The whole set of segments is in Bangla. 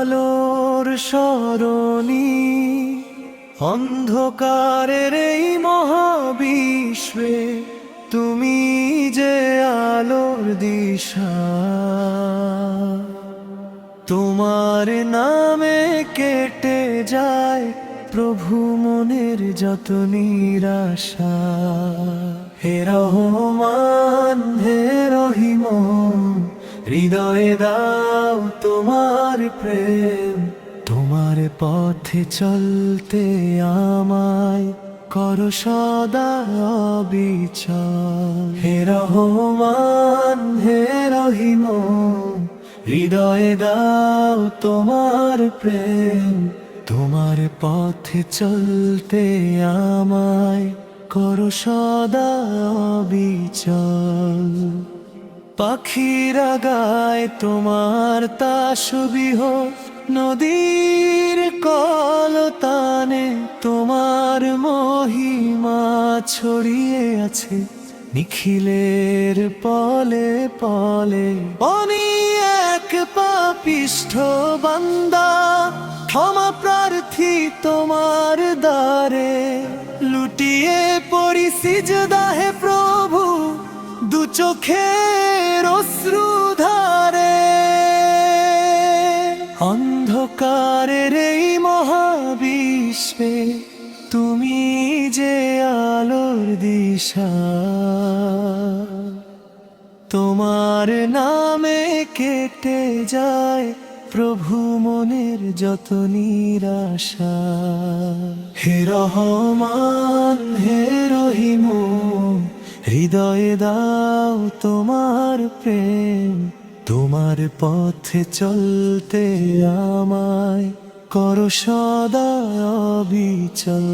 আলোর সরণি অন্ধকারের এই মহাবিশ্বে তুমি যে আলোর দিশা। তোমার নামে কেটে যায় প্রভু মনের যত নিরাশা। হে রহমান হে রহিম, হৃদয়ে দাও তোমার প্রেম। তোমার পথে চলতে আমায় করো সদা অবিচল। হে রহমান হে রহিম, হৃদয়ে দাও তোমার প্রেম। তোমার পথে চলতে আমায় করো সদা অবিচল। পাখিরা গায় তোমার তাসবিহ, নদীর কলতানে তোমার মহিমা ছড়িয়ে আছে নিখিলের পলে পলে। আমি এক পাপিষ্ঠ বান্দা, ক্ষমা প্রার্থী তোমার দ্বারে। লুটিয়ে পড়ি সিজদাহে প্রভু, দু চোখের অশ্রু ধারে। অন্ধকারের এই মহাবিশ্বে তুমি যে আলোর দিশা। তোমার নামে কেটে যায় প্রভু মনের যত নিরাশা। হে রহমান হে রহিম, হৃদয়ে দাও তোমার প্রেম। তোমার পথে চলতে আমায় করো সদা অবিচল।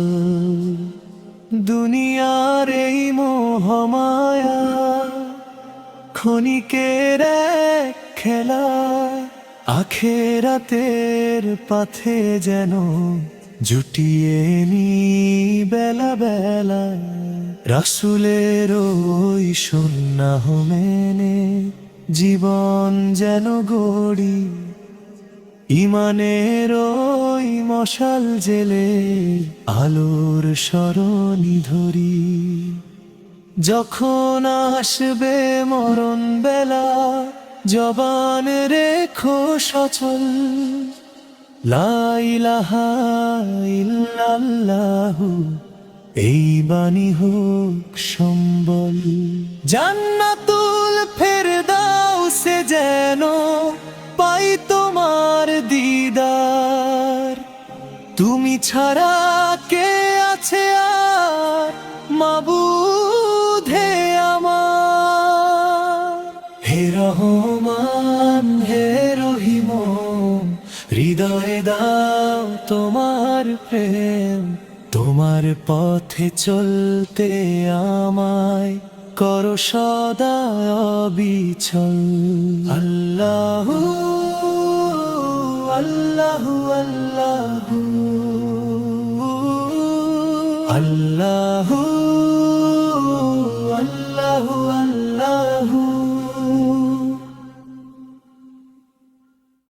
দুনিয়ার এই মোহমায়া ক্ষণিকের এক খেলা। আখেরাতের পথে যেন জুটিয়ে নি বেলা বেলা। রাসূলের ওই সুন্নাহ মেনে জীবন যেন গড়ি। ঈমানের ওই মশাল জেলে আলোর সরণি ধরি। যখন আসবে মরণ বেলা, জবান রেখো সচল। লা ইলাহা ইল্লাল্লাহু, এই বাণী হোক সম্বল। জান্নাতুল ফেরদাউসে যেন পাই তোমার দিদার। তুমি ছাড়া কে আছে আর মাবুদ হে আমার। হে রহমান হে রহিম, হৃদয়ে দাও তোমার প্রেম। তোমার পথে চলতে আমায় করো সদা অবিচল। আল্লাহু আল্লাহু আল্লাহু আল্লাহু